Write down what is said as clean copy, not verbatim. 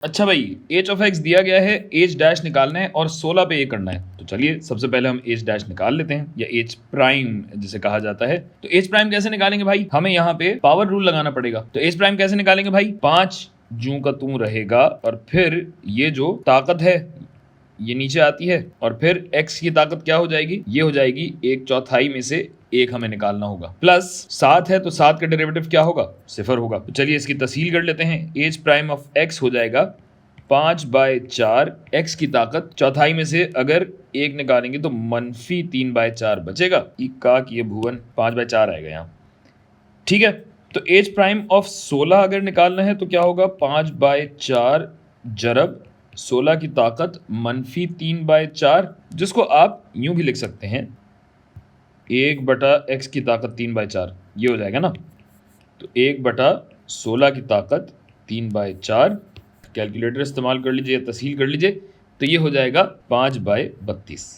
अच्छा भाई, H of x दिया गया है, एच डैश निकालना है और 16 पे ये करना है। तो चलिए सबसे पहले हम एच डैश निकाल लेते हैं, या एच प्राइम जिसे कहा जाता है। तो एच प्राइम कैसे निकालेंगे भाई, हमें यहाँ पे पावर रूल लगाना पड़ेगा। तो एच प्राइम कैसे निकालेंगे भाई, 5 जू का तू रहेगा और फिर ये जो ताकत है ये नीचे आती है और फिर x की ताकत क्या हो जाएगी, ये हो जाएगी 1/4 में से 1 हमें निकालना होगा। प्लस 7 है तो 7 का डेरिवेटिव क्या होगा, 0 होगा। तो चलिए इसकी तस्हील कर लेते हैं। एच प्राइम ऑफ x हो जाएगा 5/4, x की ताकत चौथाई में से अगर 1 निकालेंगे तो -3/4 बचेगा। इक्का की भुवन 5/4 आएगा यहाँ, ठीक है। तो एच प्राइम ऑफ 16 अगर निकालना है तो क्या होगा, 5/4 जरब 16 की ताकत -3/4, जिसको आप यूं भी लिख सकते हैं 1/x की ताकत 3/4, ये हो जाएगा ना। तो 1/16 की ताकत 3/4, कैलकुलेटर इस्तेमाल कर लीजिए, तस्हील कर लीजिए, तो ये हो जाएगा 5/32।